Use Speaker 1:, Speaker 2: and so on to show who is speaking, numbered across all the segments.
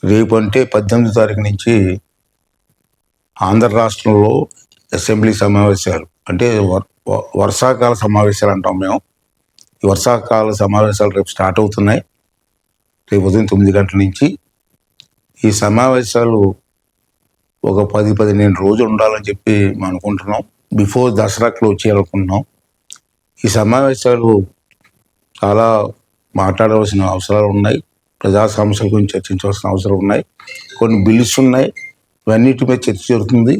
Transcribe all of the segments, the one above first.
Speaker 1: రేపు అంటే 18వ తారీఖు నుంచి ఆంధ్ర రాష్ట్రంలో అసెంబ్లీ సమావేశాలు అంటే వర్షాకాల సమావేశాలు అంటాం మేము. ఈ వర్షాకాల సమావేశాలు రేపు స్టార్ట్ అవుతున్నాయి. రేపు ఉదయం 9 గంటల నుంచి ఈ సమావేశాలు ఒక 10-15 రోజులు ఉండాలని చెప్పి మేము అనుకుంటున్నాం. బిఫోర్ దసరాకు వచ్చేయాలనుకుంటున్నాం. ఈ సమావేశాలు చాలా మాట్లాడవలసిన అవసరాలు ఉన్నాయి. ప్రజా సమస్యల గురించి చర్చించవలసిన అవసరం ఉన్నాయి. కొన్ని బిల్స్ ఉన్నాయి, ఇవన్నిటి మీద చర్చ జరుగుతుంది.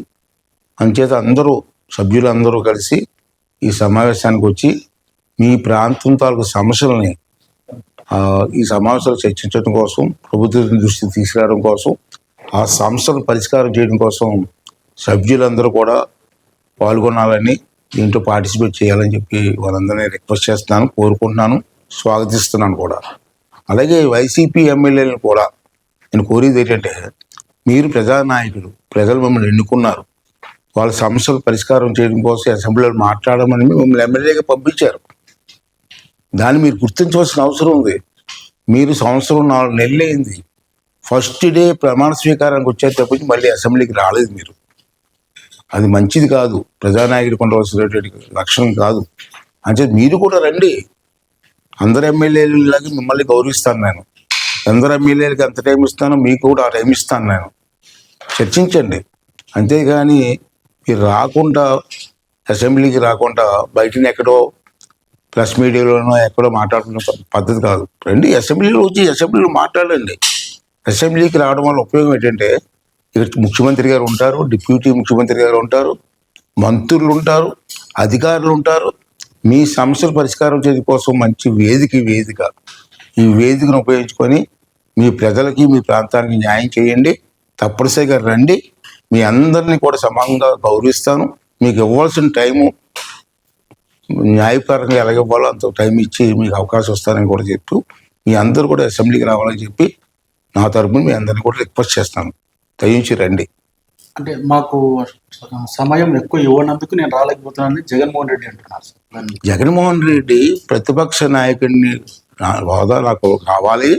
Speaker 1: అంచేత అందరూ సభ్యులందరూ కలిసి ఈ సమావేశానికి వచ్చి మీ ప్రాంతం తాలూకు సమస్యలని ఈ సమావేశాలు చర్చించడం కోసం, ప్రభుత్వం దృష్టికి తీసుకురావడం కోసం, ఆ సమస్యలు పరిష్కారం చేయడం కోసం సభ్యులందరూ కూడా పాల్గొనాలని, దీంట్లో పార్టిసిపేట్ చేయాలని చెప్పి వాళ్ళందరినీ రిక్వెస్ట్ చేస్తున్నాను, కోరుకుంటున్నాను, స్వాగతిస్తున్నాను కూడా. అలాగే వైసీపీ ఎమ్మెల్యేలను కూడా నేను కోరేది ఏంటంటే, మీరు ప్రజానాయకులు, ప్రజలు మిమ్మల్ని ఎన్నుకున్నారు, వాళ్ళ సమస్యలు పరిష్కారం చేయడం కోసం అసెంబ్లీలో మాట్లాడమని మిమ్మల్ని ఎమ్మెల్యేగా పంపించారు. దాన్ని మీరు గుర్తించవలసిన అవసరం ఉంది. మీరు 4 నెలలు అయింది, ఫస్ట్ డే ప్రమాణ స్వీకారానికి వచ్చే తప్పించి మళ్ళీ అసెంబ్లీకి రాలేదు. మీరు అది మంచిది కాదు, ప్రజానాయకుడికి ఉండవలసినటువంటి లక్షణం కాదు. అంటే మీరు కూడా రండి. అందరు ఎమ్మెల్యేలలాగా మిమ్మల్ని గౌరవిస్తాను నేను. అందరు ఎమ్మెల్యేలకి ఎంత టైం ఇస్తానో మీకు కూడా ఆ టైం ఇస్తాను నేను. చర్చించండి. అంతేగాని మీరు రాకుండా, అసెంబ్లీకి రాకుండా బయటని ఎక్కడో ప్రెస్ మీడియాలోనో ఎక్కడో మాట్లాడుతున్న పద్ధతి కాదు. రండి, అసెంబ్లీలో వచ్చి అసెంబ్లీలో మాట్లాడండి. అసెంబ్లీకి రావడం వల్ల ఉపయోగం ఏంటంటే, ఇక్కడ ముఖ్యమంత్రి గారు ఉంటారు, డిప్యూటీ ముఖ్యమంత్రి గారు ఉంటారు, మంత్రులు ఉంటారు, అధికారులు ఉంటారు. మీ సమస్యలు పరిష్కారం చేయడం కోసం మంచి వేదిక ఈ వేదికను ఉపయోగించుకొని మీ ప్రజలకి, మీ ప్రాంతానికి న్యాయం చేయండి. తప్పనిసరిగా రండి. మీ అందరినీ కూడా సమానంగా గౌరవిస్తాను. మీకు ఇవ్వాల్సిన టైము న్యాయపరంగా ఎలాగ ఇవ్వాలో అంత టైం ఇచ్చి మీకు అవకాశం వస్తానని కూడా చెప్తూ, మీ అందరూ కూడా అసెంబ్లీకి రావాలని చెప్పి నా తరపున మీ అందరినీ కూడా రిక్వెస్ట్ చేస్తాను. దయించి రండి.
Speaker 2: అంటే మాకు సమయం ఎక్కువ ఇవ్వనందుకు నేను రాలేకపోతున్నానని జగన్మోహన్ రెడ్డి అంటున్నారు.
Speaker 1: జగన్మోహన్ రెడ్డి ప్రతిపక్ష నాయకుడిని హోదా నాకు కావాలి,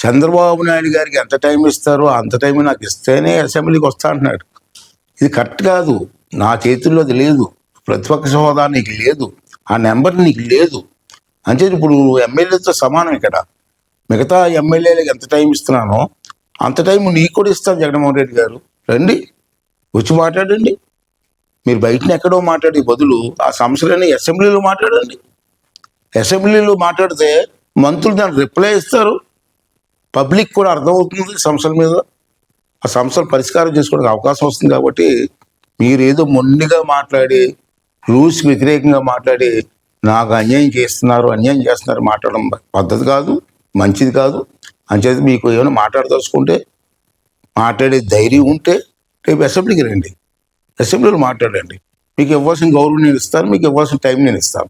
Speaker 1: చంద్రబాబు నాయుడు గారికి ఎంత టైం ఇస్తారో అంత టైం నాకు ఇస్తేనే అసెంబ్లీకి వస్తా అంటున్నాడు. ఇది కరెక్ట్ కాదు. నా చేతుల్లో అది లేదు. ప్రతిపక్ష హోదా నీకు లేదు, ఆ నెంబర్ నీకు లేదు. అంటే ఇప్పుడు ఎమ్మెల్యేతో సమానం. ఇక్కడ మిగతా ఎమ్మెల్యేలకు ఎంత టైం ఇస్తున్నానో అంత టైం నీకు కూడా ఇస్తాను. జగన్మోహన్ రెడ్డి గారు రండి, వచ్చి మాట్లాడండి. మీరు బయటని ఎక్కడో మాట్లాడే బదులు ఆ సమస్యలన్నీ అసెంబ్లీలో మాట్లాడండి. అసెంబ్లీలో మాట్లాడితే మంత్రులు దాన్ని రిప్లై ఇస్తారు, పబ్లిక్ కూడా అర్థమవుతుంది సమస్యల మీద. ఆ సమస్యలు పరిష్కారం చేసుకోవడానికి అవకాశం వస్తుంది. కాబట్టి మీరు ఏదో మొండిగా మాట్లాడి, రూల్స్కి వ్యతిరేకంగా మాట్లాడి నాకు అన్యాయం చేస్తున్నారు మాట్లాడడం పద్ధతి కాదు, మంచిది కాదు. అంచేది మీకు ఏమైనా మాట్లాడదలుచుకుంటే, మాట్లాడే ధైర్యం ఉంటే రేపు అసెంబ్లీకి రండి, అసెంబ్లీలో మాట్లాడండి. మీకు ఇవ్వాల్సిన గౌరవం నేను ఇస్తాను, మీకు ఇవ్వాల్సిన టైం నేను ఇస్తాను.